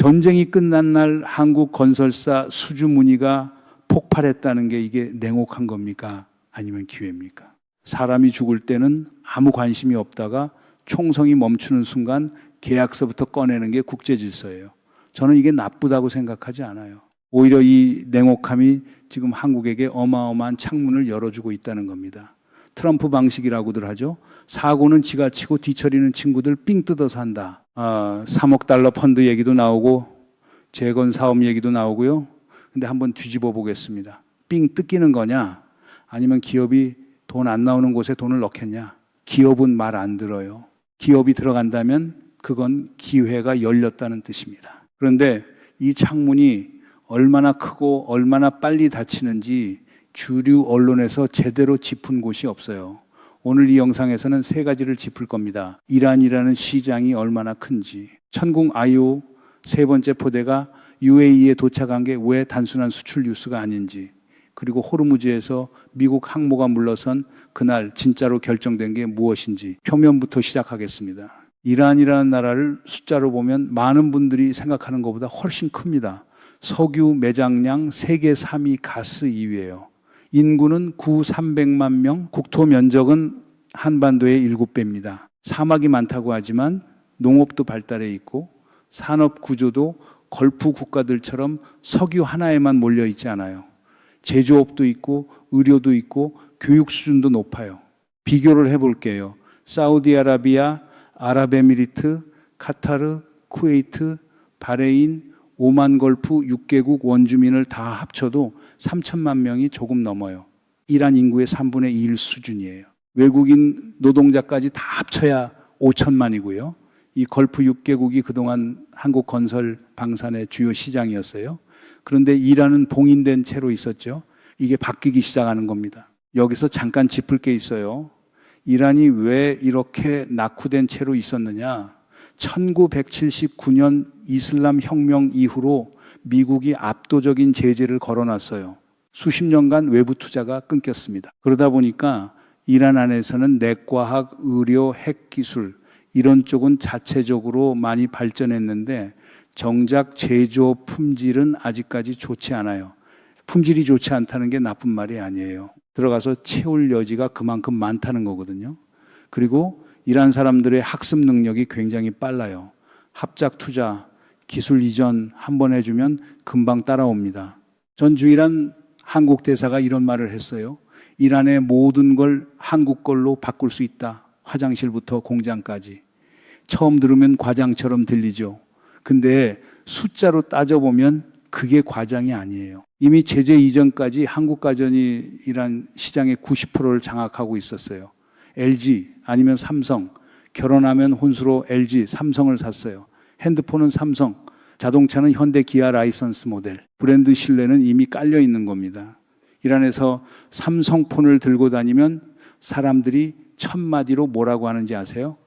전쟁이 끝난 날 한국 건설사 수주문의가 폭발했다는 게 이게 냉혹한 겁니까? 아니면 기회입니까? 사람이 죽을 때는 아무 관심이 없다가 총성이 멈추는 순간 계약서부터 꺼내는 게 국제질서예요. 저는 이게 나쁘다고 생각하지 않아요. 오히려 이 냉혹함이 지금 한국에게 어마어마한 창문을 열어주고 있다는 겁니다. 트럼프 방식이라고들 하죠. 사고는 지가 치고 뒤처리는 친구들 삥 뜯어서 한다. 3억 달러 펀드 얘기도 나오고 재건 사업 얘기도 나오고요. 근데 한번 뒤집어 보겠습니다. 삥 뜯기는 거냐? 아니면 기업이 돈 안 나오는 곳에 돈을 넣겠냐? 기업은 말 안 들어요. 기업이 들어간다면 그건 기회가 열렸다는 뜻입니다. 그런데 이 창문이 얼마나 크고 얼마나 빨리 닫히는지 주류 언론에서 제대로 짚은 곳이 없어요. 오늘 이 영상에서는 세 가지를 짚을 겁니다. 이란이라는 시장이 얼마나 큰지, 천궁 IO 세 번째 포대가 UAE에 도착한 게 왜 단순한 수출 뉴스가 아닌지, 그리고 호르무즈에서 미국 항모가 물러선 그날 진짜로 결정된 게 무엇인지 표면부터 시작하겠습니다. 이란이라는 나라를 숫자로 보면 많은 분들이 생각하는 것보다 훨씬 큽니다. 석유 매장량 세계 3위, 가스 2위예요. 인구는 9,300만 명, 국토 면적은 한반도의 7배입니다. 사막이 많다고 하지만 농업도 발달해 있고 산업 구조도 걸프 국가들처럼 석유 하나에만 몰려 있지 않아요. 제조업도 있고 의료도 있고 교육 수준도 높아요. 비교를 해볼게요. 사우디아라비아, 아랍에미리트, 카타르, 쿠웨이트, 바레인, 오만 걸프 6개국 원주민을 다 합쳐도 3천만 명이 조금 넘어요. 이란 인구의 3분의 1 수준이에요. 외국인 노동자까지 다 합쳐야 5천만이고요. 이 걸프 6개국이 그동안 한국 건설 방산의 주요 시장이었어요. 그런데 이란은 봉인된 채로 있었죠. 이게 바뀌기 시작하는 겁니다. 여기서 잠깐 짚을 게 있어요. 이란이 왜 이렇게 낙후된 채로 있었느냐? 1979년 이슬람 혁명 이후로 미국이 압도적인 제재를 걸어놨어요. 수십 년간 외부 투자가 끊겼습니다. 그러다 보니까 이란 안에서는 내과학, 의료, 핵기술 이런 쪽은 자체적으로 많이 발전했는데 정작 제조업 품질은 아직까지 좋지 않아요. 품질이 좋지 않다는 게 나쁜 말이 아니에요. 들어가서 채울 여지가 그만큼 많다는 거거든요. 그리고 이란 사람들의 학습 능력이 굉장히 빨라요. 합작 투자, 기술 이전 한번 해주면 금방 따라옵니다. 전 주이란 한국 대사가 이런 말을 했어요. 이란의 모든 걸 한국 걸로 바꿀 수 있다. 화장실부터 공장까지. 처음 들으면 과장처럼 들리죠. 근데 숫자로 따져보면 그게 과장이 아니에요. 이미 제재 이전까지 한국 가전이 이란 시장의 90%를 장악하고 있었어요. LG 아니면 삼성, 결혼하면 혼수로 LG, 삼성을 샀어요. 핸드폰은 삼성, 자동차는 현대, 기아 라이선스 모델. 브랜드 신뢰는 이미 깔려 있는 겁니다. 이란에서 삼성폰을 들고 다니면 사람들이 첫마디로 뭐라고 하는지 아세요?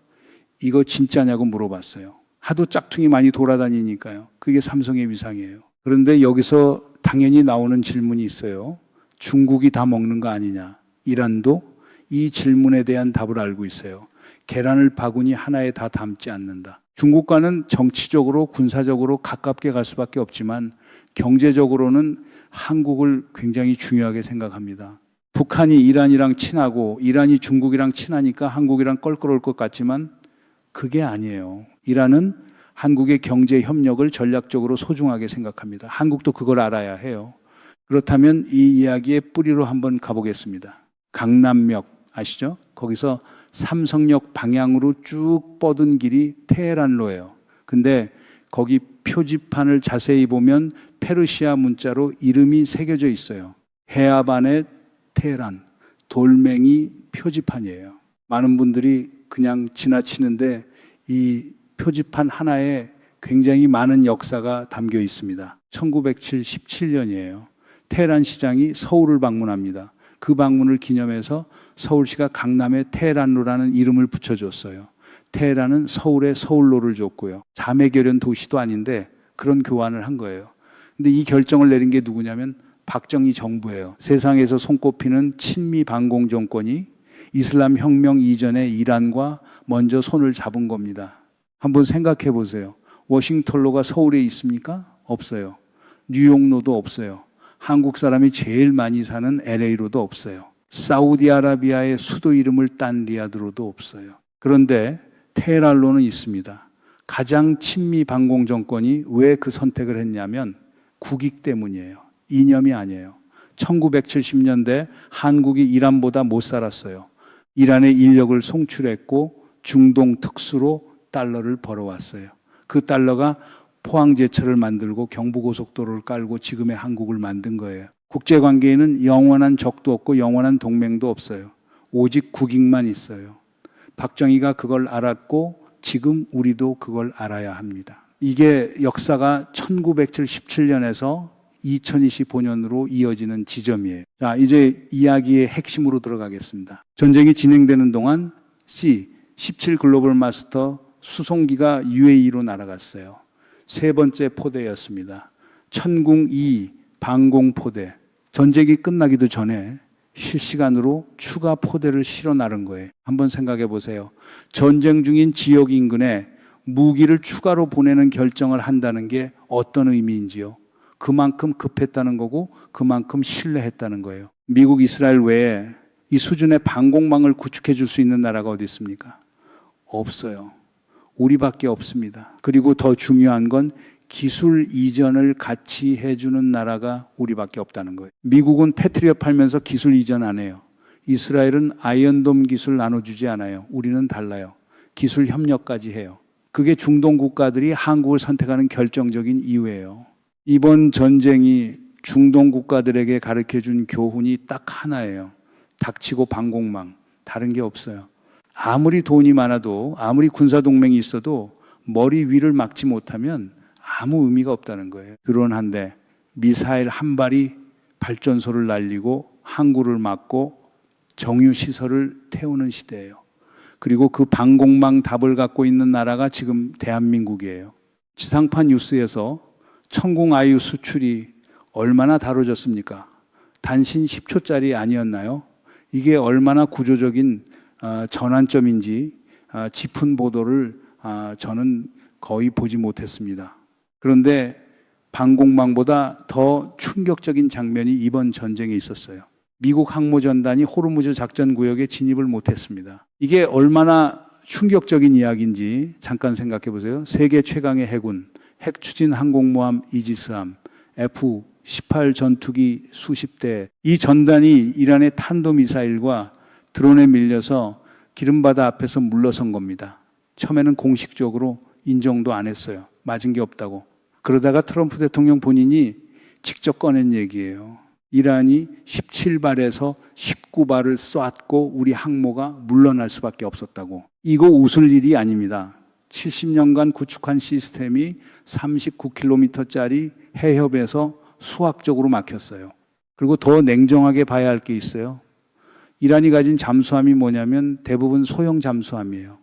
이거 진짜냐고 물어봤어요. 하도 짝퉁이 많이 돌아다니니까요. 그게 삼성의 위상이에요. 그런데 여기서 당연히 나오는 질문이 있어요. 중국이 다 먹는 거 아니냐? 이란도 이 질문에 대한 답을 알고 있어요. 계란을 바구니 하나에 다 담지 않는다. 중국과는 정치적으로 군사적으로 가깝게 갈 수밖에 없지만 경제적으로는 한국을 굉장히 중요하게 생각합니다. 북한이 이란이랑 친하고 이란이 중국이랑 친하니까 한국이랑 껄끄러울 것 같지만 그게 아니에요. 이란은 한국의 경제 협력을 전략적으로 소중하게 생각합니다. 한국도 그걸 알아야 해요. 그렇다면 이 이야기의 뿌리로 한번 가보겠습니다. 강남역 아시죠? 거기서 삼성역 방향으로 쭉 뻗은 길이 테헤란로예요. 근데 거기 표지판을 자세히 보면 페르시아 문자로 이름이 새겨져 있어요. 해아반의 테헤란, 돌멩이 표지판이에요. 많은 분들이 그냥 지나치는데 이 표지판 하나에 굉장히 많은 역사가 담겨 있습니다. 1977년이에요. 테헤란 시장이 서울을 방문합니다. 그 방문을 기념해서 서울시가 강남에 테헤란로라는 이름을 붙여줬어요. 테헤란은 서울에 서울로를 줬고요. 자매결연 도시도 아닌데 그런 교환을 한 거예요. 근데 이 결정을 내린 게 누구냐면 박정희 정부예요. 세상에서 손꼽히는 친미 반공 정권이 이슬람 혁명 이전에 이란과 먼저 손을 잡은 겁니다. 한번 생각해 보세요. 워싱턴로가 서울에 있습니까? 없어요. 뉴욕로도 없어요. 한국 사람이 제일 많이 사는 LA로도 없어요. 사우디아라비아의 수도 이름을 딴 리야드로도 없어요. 그런데 테헤란로는 있습니다. 가장 친미 반공 정권이 왜 그 선택을 했냐면 국익 때문이에요. 이념이 아니에요. 1970년대 한국이 이란보다 못 살았어요. 이란의 인력을 송출했고 중동 특수로 달러를 벌어왔어요. 그 달러가 포항제철을 만들고 경부고속도로를 깔고 지금의 한국을 만든 거예요. 국제관계에는 영원한 적도 없고 영원한 동맹도 없어요. 오직 국익만 있어요. 박정희가 그걸 알았고 지금 우리도 그걸 알아야 합니다. 이게 역사가 1977년에서 2025년으로 이어지는 지점이에요. 자, 이제 이야기의 핵심으로 들어가겠습니다. 전쟁이 진행되는 동안 C, 17 글로벌 마스터 수송기가 UAE로 날아갔어요. 세 번째 포대였습니다. 천궁 2 방공 포대. 전쟁이 끝나기도 전에 실시간으로 추가 포대를 실어 나른 거예요. 한번 생각해 보세요. 전쟁 중인 지역 인근에 무기를 추가로 보내는 결정을 한다는 게 어떤 의미인지요. 그만큼 급했다는 거고 그만큼 신뢰했다는 거예요. 미국, 이스라엘 외에 이 수준의 방공망을 구축해 줄 수 있는 나라가 어디 있습니까? 없어요. 우리밖에 없습니다. 그리고 더 중요한 건 기술 이전을 같이 해주는 나라가 우리밖에 없다는 거예요. 미국은 패트리엇 팔면서 기술 이전 안 해요. 이스라엘은 아이언돔 기술 나눠주지 않아요. 우리는 달라요. 기술 협력까지 해요. 그게 중동 국가들이 한국을 선택하는 결정적인 이유예요. 이번 전쟁이 중동 국가들에게 가르쳐준 교훈이 딱 하나예요. 닥치고 방공망. 다른 게 없어요. 아무리 돈이 많아도 아무리 군사동맹이 있어도 머리 위를 막지 못하면 아무 의미가 없다는 거예요. 드론 한 대, 미사일 한 발이 발전소를 날리고 항구를 막고 정유시설을 태우는 시대예요. 그리고 그 방공망 답을 갖고 있는 나라가 지금 대한민국이에요. 지상파 뉴스에서 천궁 아이유 수출이 얼마나 다뤄졌습니까? 단신 10초짜리 아니었나요? 이게 얼마나 구조적인 전환점인지 짚은 보도를 저는 거의 보지 못했습니다. 그런데 방공망보다 더 충격적인 장면이 이번 전쟁에 있었어요. 미국 항모전단이 호르무즈 작전구역에 진입을 못했습니다. 이게 얼마나 충격적인 이야기인지 잠깐 생각해 보세요. 세계 최강의 해군, 핵추진 항공모함 이지스함, F-18 전투기 수십 대, 이 전단이 이란의 탄도미사일과 드론에 밀려서 기름바다 앞에서 물러선 겁니다. 처음에는 공식적으로 인정도 안 했어요. 맞은 게 없다고. 그러다가 트럼프 대통령 본인이 직접 꺼낸 얘기예요. 이란이 17발에서 19발을 쐈고 우리 항모가 물러날 수밖에 없었다고. 이거 웃을 일이 아닙니다. 70년간 구축한 시스템이 39km짜리 해협에서 수학적으로 막혔어요. 그리고 더 냉정하게 봐야 할 게 있어요. 이란이 가진 잠수함이 뭐냐면 대부분 소형 잠수함이에요.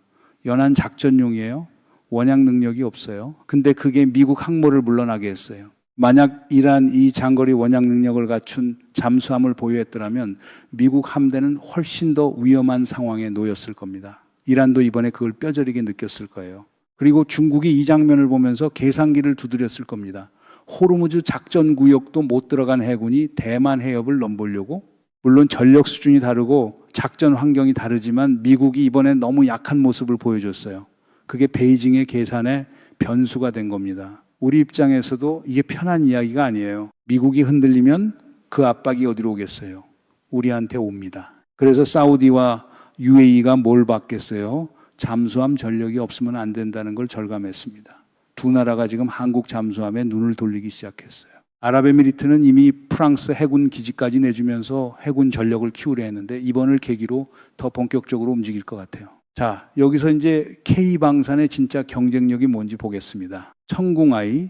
연안 작전용이에요. 원약 능력이 없어요. 근데 그게 미국 항모를 물러나게 했어요. 만약 이란 이 장거리 원약 능력을 갖춘 잠수함을 보유했더라면 미국 함대는 훨씬 더 위험한 상황에 놓였을 겁니다. 이란도 이번에 그걸 뼈저리게 느꼈을 거예요. 그리고 중국이 이 장면을 보면서 계산기를 두드렸을 겁니다. 호르무즈 작전구역도 못 들어간 해군이 대만 해협을 넘보려고? 물론 전력 수준이 다르고 작전 환경이 다르지만 미국이 이번에 너무 약한 모습을 보여줬어요. 그게 베이징의 계산에 변수가 된 겁니다. 우리 입장에서도 이게 편한 이야기가 아니에요. 미국이 흔들리면 그 압박이 어디로 오겠어요? 우리한테 옵니다. 그래서 사우디와 UAE가 뭘 받겠어요? 잠수함 전력이 없으면 안 된다는 걸 절감했습니다. 두 나라가 지금 한국 잠수함에 눈을 돌리기 시작했어요. 아랍에미리트는 이미 프랑스 해군 기지까지 내주면서 해군 전력을 키우려 했는데 이번을 계기로 더 본격적으로 움직일 것 같아요. 자, 여기서 이제 K방산의 진짜 경쟁력이 뭔지 보겠습니다. 천궁아이,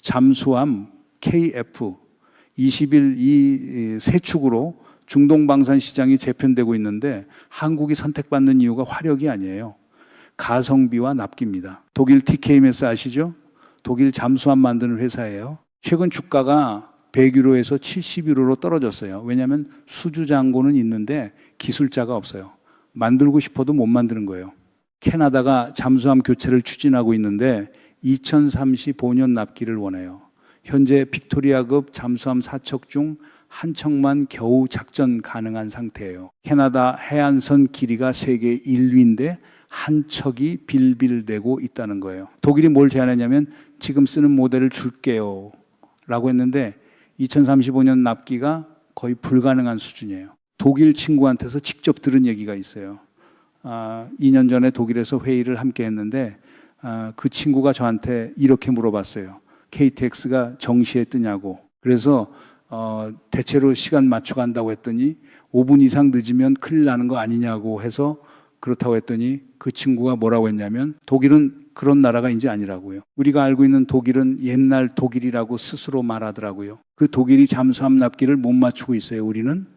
잠수함, KF, 20일 이 세 축으로 중동 방산 시장이 재편되고 있는데 한국이 선택받는 이유가 화력이 아니에요. 가성비와 납기입니다. 독일 TKMS 아시죠? 독일 잠수함 만드는 회사예요. 최근 주가가 100유로에서 70유로로 떨어졌어요. 왜냐하면 수주장고는 있는데 기술자가 없어요. 만들고 싶어도 못 만드는 거예요. 캐나다가 잠수함 교체를 추진하고 있는데 2035년 납기를 원해요. 현재 빅토리아급 잠수함 4척 중 한 척만 겨우 작전 가능한 상태예요. 캐나다 해안선 길이가 세계 1위인데 한 척이 빌빌대고 있다는 거예요. 독일이 뭘 제안했냐면 지금 쓰는 모델을 줄게요 라고 했는데 2035년 납기가 거의 불가능한 수준이에요. 독일 친구한테서 직접 들은 얘기가 있어요. 2년 전에 독일에서 회의를 함께 했는데 그 친구가 저한테 이렇게 물어봤어요. KTX가 정시에 뜨냐고. 그래서 대체로 시간 맞춰간다고 했더니 5분 이상 늦으면 큰일 나는 거 아니냐고 해서 그렇다고 했더니 그 친구가 뭐라고 했냐면 독일은 그런 나라가 이제 아니라고요. 우리가 알고 있는 독일은 옛날 독일이라고 스스로 말하더라고요. 그 독일이 잠수함 납기를 못 맞추고 있어요. 우리는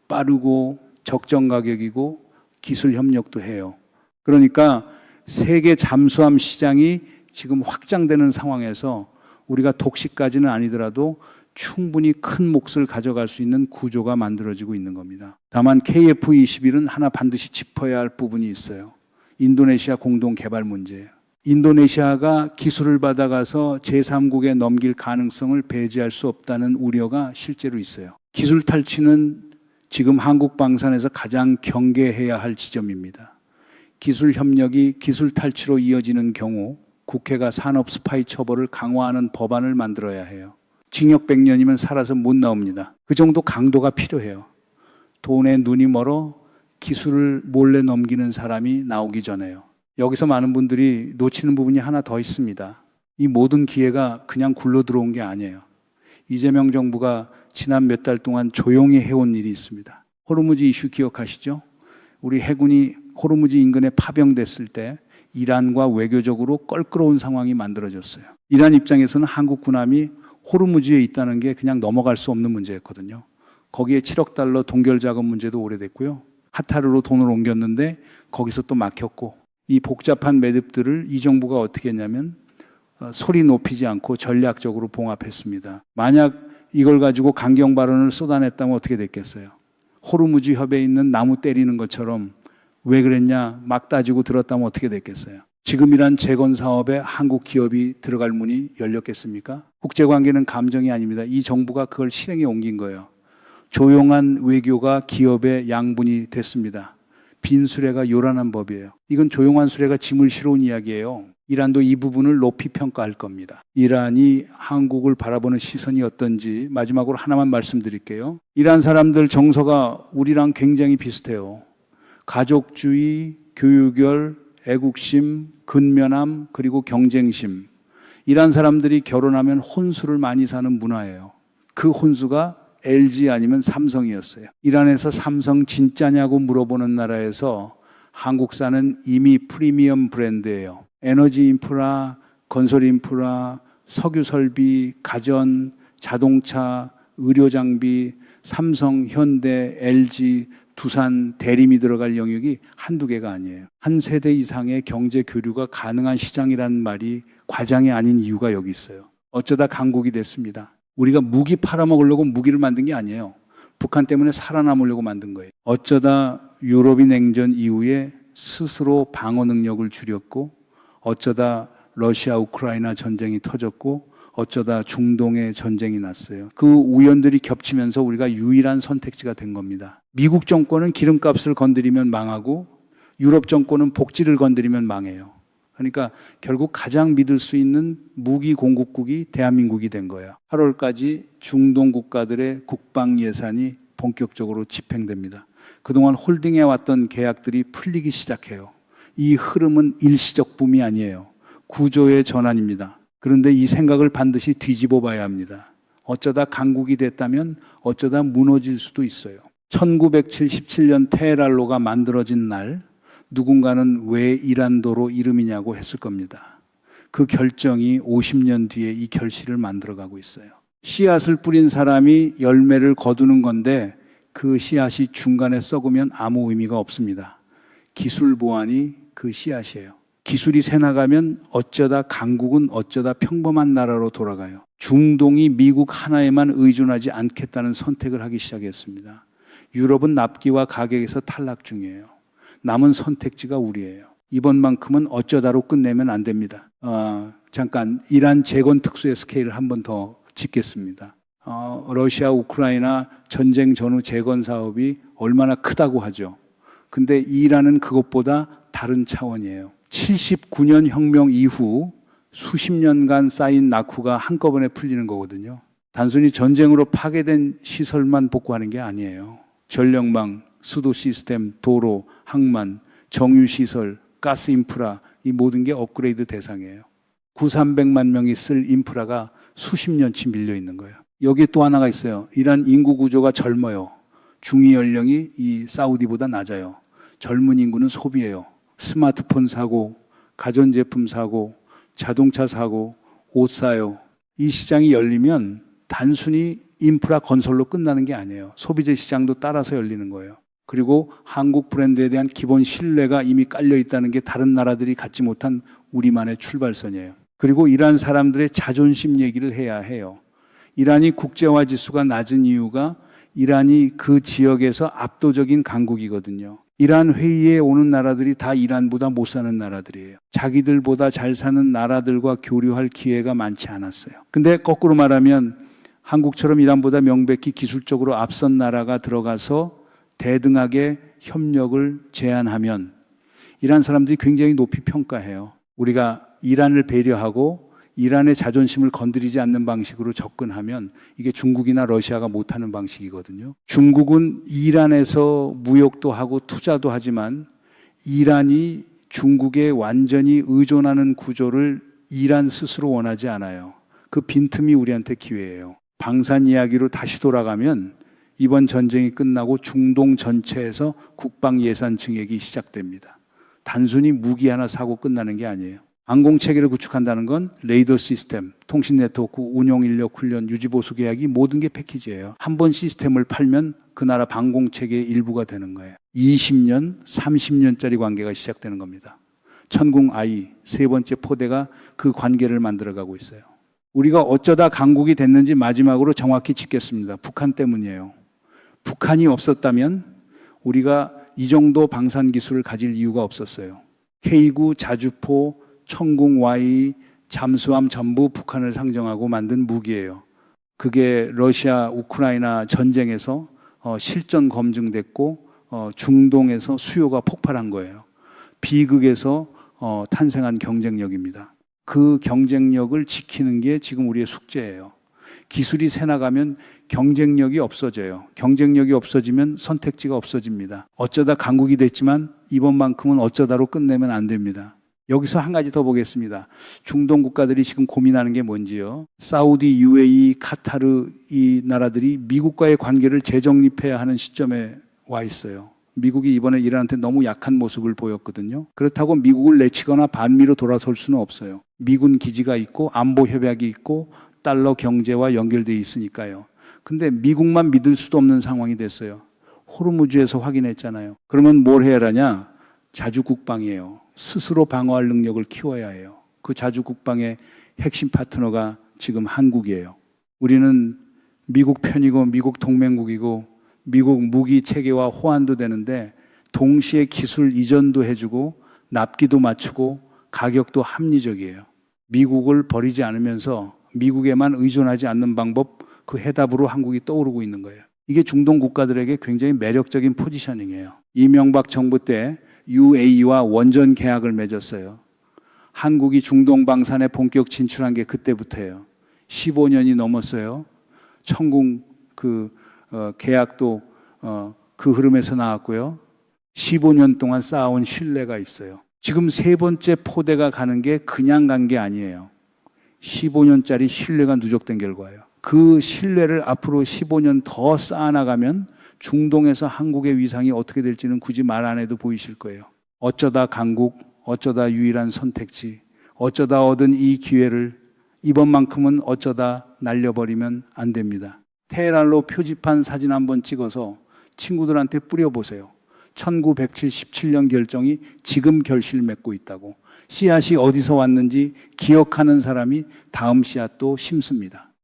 빠르고 적정 가격이고 기술 협력도 해요. 그러니까 세계 잠수함 시장이 지금 확장되는 상황에서 우리가 독식까지는 아니더라도 충분히 큰 몫을 가져갈 수 있는 구조가 만들어지고 있는 겁니다. 다만 KF-21은 하나 반드시 짚어야 할 부분이 있어요. 인도네시아 공동 개발 문제예요. 인도네시아가 기술을 받아가서 제3국에 넘길 가능성을 배제할 수 없다는 우려가 실제로 있어요. 기술 탈취는 지금 한국 방산에서 가장 경계해야 할 지점입니다. 기술 협력이 기술 탈취로 이어지는 경우 국회가 산업 스파이 처벌을 강화하는 법안을 만들어야 해요. 징역 100년이면 살아서 못 나옵니다. 그 정도 강도가 필요해요. 돈에 눈이 멀어 기술을 몰래 넘기는 사람이 나오기 전에요. 여기서 많은 분들이 놓치는 부분이 하나 더 있습니다. 이 모든 기회가 그냥 굴러 들어온 게 아니에요. 이재명 정부가 지난 몇 달 동안 조용히 해온 일이 있습니다. 호르무즈 이슈 기억하시죠? 우리 해군이 호르무즈 인근에 파병됐을 때 이란과 외교적으로 껄끄러운 상황이 만들어졌어요. 이란 입장에서는 한국 군함이 호르무즈에 있다는 게 그냥 넘어갈 수 없는 문제였거든요. 거기에 7억 달러 동결 작업 문제도 오래됐고요. 카타르로 돈을 옮겼는데 거기서 또 막혔고, 이 복잡한 매듭들을 이 정부가 어떻게 했냐면 소리 높이지 않고 전략적으로 봉합했습니다. 만약 이걸 가지고 강경 발언을 쏟아냈다면 어떻게 됐겠어요? 호르무즈 협에 있는 나무 때리는 것처럼 왜 그랬냐 막 따지고 들었다면 어떻게 됐겠어요? 지금이란 재건 사업에 한국 기업이 들어갈 문이 열렸겠습니까? 국제관계는 감정이 아닙니다. 이 정부가 그걸 실행에 옮긴 거예요. 조용한 외교가 기업의 양분이 됐습니다. 빈 수레가 요란한 법이에요. 이건 조용한 수레가 짐을 실어온 이야기예요. 이란도 이 부분을 높이 평가할 겁니다. 이란이 한국을 바라보는 시선이 어떤지 마지막으로 하나만 말씀드릴게요. 이란 사람들 정서가 우리랑 굉장히 비슷해요. 가족주의, 교육열, 애국심, 근면함, 그리고 경쟁심. 이란 사람들이 결혼하면 혼수를 많이 사는 문화예요. 그 혼수가 LG 아니면 삼성이었어요. 이란에서 삼성 진짜냐고 물어보는 나라에서 한국산은 이미 프리미엄 브랜드예요. 에너지 인프라, 건설 인프라, 석유 설비, 가전, 자동차, 의료 장비, 삼성, 현대, LG, 두산, 대림이 들어갈 영역이 한두 개가 아니에요. 한 세대 이상의 경제 교류가 가능한 시장이라는 말이 과장이 아닌 이유가 여기 있어요. 어쩌다 강국이 됐습니다. 우리가 무기 팔아먹으려고 무기를 만든 게 아니에요. 북한 때문에 살아남으려고 만든 거예요. 어쩌다 유럽이 냉전 이후에 스스로 방어 능력을 줄였고, 어쩌다 러시아 우크라이나 전쟁이 터졌고, 어쩌다 중동의 전쟁이 났어요. 그 우연들이 겹치면서 우리가 유일한 선택지가 된 겁니다. 미국 정권은 기름값을 건드리면 망하고 유럽 정권은 복지를 건드리면 망해요. 그러니까 결국 가장 믿을 수 있는 무기 공급국이 대한민국이 된 거예요. 8월까지 중동 국가들의 국방 예산이 본격적으로 집행됩니다. 그동안 홀딩해왔던 계약들이 풀리기 시작해요. 이 흐름은 일시적 붐이 아니에요. 구조의 전환입니다. 그런데 이 생각을 반드시 뒤집어 봐야 합니다. 어쩌다 강국이 됐다면 어쩌다 무너질 수도 있어요. 1977년 테헤란로가 만들어진 날 누군가는 왜 이란도로 이름이냐고 했을 겁니다. 그 결정이 50년 뒤에 이 결실을 만들어가고 있어요. 씨앗을 뿌린 사람이 열매를 거두는 건데 그 씨앗이 중간에 썩으면 아무 의미가 없습니다. 기술 보완이 그 씨앗이에요. 기술이 새나가면 어쩌다 강국은 어쩌다 평범한 나라로 돌아가요. 중동이 미국 하나에만 의존하지 않겠다는 선택을 하기 시작했습니다. 유럽은 납기와 가격에서 탈락 중이에요. 남은 선택지가 우리예요. 이번만큼은 어쩌다로 끝내면 안 됩니다. 잠깐 이란 재건 특수의 스케일을 한 번 더 짚겠습니다. 러시아 우크라이나 전쟁 전후 재건 사업이 얼마나 크다고 하죠. 근데 이란은 그것보다 다른 차원이에요. 79년 혁명 이후 수십 년간 쌓인 낙후가 한꺼번에 풀리는 거거든요. 단순히 전쟁으로 파괴된 시설만 복구하는 게 아니에요. 전력망, 수도 시스템, 도로, 항만, 정유시설, 가스 인프라, 이 모든 게 업그레이드 대상이에요. 9,300만 명이 쓸 인프라가 수십 년치 밀려 있는 거예요. 여기에 또 하나가 있어요. 이란 인구 구조가 젊어요. 중위 연령이 이 사우디보다 낮아요. 젊은 인구는 소비해요. 스마트폰 사고, 가전제품 사고, 자동차 사고, 옷 사요. 이 시장이 열리면 단순히 인프라 건설로 끝나는 게 아니에요. 소비재 시장도 따라서 열리는 거예요. 그리고 한국 브랜드에 대한 기본 신뢰가 이미 깔려 있다는 게 다른 나라들이 갖지 못한 우리만의 출발선이에요. 그리고 이란 사람들의 자존심 얘기를 해야 해요. 이란이 국제화 지수가 낮은 이유가 이란이 그 지역에서 압도적인 강국이거든요. 이란 회의에 오는 나라들이 다 이란보다 못 사는 나라들이에요. 자기들보다 잘 사는 나라들과 교류할 기회가 많지 않았어요. 근데 거꾸로 말하면 한국처럼 이란보다 명백히 기술적으로 앞선 나라가 들어가서 대등하게 협력을 제안하면 이란 사람들이 굉장히 높이 평가해요. 우리가 이란을 배려하고 이란의 자존심을 건드리지 않는 방식으로 접근하면 이게 중국이나 러시아가 못하는 방식이거든요. 중국은 이란에서 무역도 하고 투자도 하지만 이란이 중국에 완전히 의존하는 구조를 이란 스스로 원하지 않아요. 그 빈틈이 우리한테 기회예요. 방산 이야기로 다시 돌아가면 이번 전쟁이 끝나고 중동 전체에서 국방 예산 증액이 시작됩니다. 단순히 무기 하나 사고 끝나는 게 아니에요. 항공체계를 구축한다는 건 레이더 시스템, 통신 네트워크, 운용 인력 훈련, 유지보수 계약이 모든 게 패키지예요. 한 번 시스템을 팔면 그 나라 방공체계의 일부가 되는 거예요. 20년, 30년짜리 관계가 시작되는 겁니다. 천궁 I, 세 번째 포대가 그 관계를 만들어가고 있어요. 우리가 어쩌다 강국이 됐는지 마지막으로 정확히 짚겠습니다. 북한 때문이에요. 북한이 없었다면 우리가 이 정도 방산 기술을 가질 이유가 없었어요. K9, 자주포, 천궁 Y, 잠수함 전부 북한을 상정하고 만든 무기예요. 그게 러시아 우크라이나 전쟁에서 실전 검증됐고 중동에서 수요가 폭발한 거예요. 비극에서 탄생한 경쟁력입니다. 그 경쟁력을 지키는 게 지금 우리의 숙제예요. 기술이 새 나가면 경쟁력이 없어져요. 경쟁력이 없어지면 선택지가 없어집니다. 어쩌다 강국이 됐지만 이번만큼은 어쩌다로 끝내면 안 됩니다. 여기서 한 가지 더 보겠습니다. 중동 국가들이 지금 고민하는 게 뭔지요. 사우디, UAE, 카타르 이 나라들이 미국과의 관계를 재정립해야 하는 시점에 와 있어요. 미국이 이번에 이란한테 너무 약한 모습을 보였거든요. 그렇다고 미국을 내치거나 반미로 돌아설 수는 없어요. 미군 기지가 있고 안보 협약이 있고 달러 경제와 연결되어 있으니까요. 근데 미국만 믿을 수도 없는 상황이 됐어요. 호르무즈에서 확인했잖아요. 그러면 뭘 해야 하냐? 자주국방이에요. 스스로 방어할 능력을 키워야 해요. 그 자주국방의 핵심 파트너가 지금 한국이에요. 우리는 미국 편이고 미국 동맹국이고 미국 무기 체계와 호환도 되는데 동시에 기술 이전도 해주고 납기도 맞추고 가격도 합리적이에요. 미국을 버리지 않으면서 미국에만 의존하지 않는 방법, 그 해답으로 한국이 떠오르고 있는 거예요. 이게 중동 국가들에게 굉장히 매력적인 포지셔닝이에요. 이명박 정부 때 UAE와 원전 계약을 맺었어요. 한국이 중동 방산에 본격 진출한 게 그때부터예요. 15년이 넘었어요. 천궁 계약도 그 흐름에서 나왔고요. 15년 동안 쌓아온 신뢰가 있어요. 지금 세 번째 포대가 가는 게 그냥 간 게 아니에요. 15년짜리 신뢰가 누적된 결과예요. 그 신뢰를 앞으로 15년 더 쌓아나가면 중동에서 한국의 위상이 어떻게 될지는 굳이 말 안 해도 보이실 거예요. 어쩌다 강국, 어쩌다 유일한 선택지, 어쩌다 얻은 이 기회를 이번만큼은 어쩌다 날려버리면 안 됩니다. 테헤란로 표지판 사진 한번 찍어서 친구들한테 뿌려보세요. 1977년 결정이 지금 결실 맺고 있다고. 씨앗이 어디서 왔는지 기억하는 사람이 다음 씨앗도 심습니다.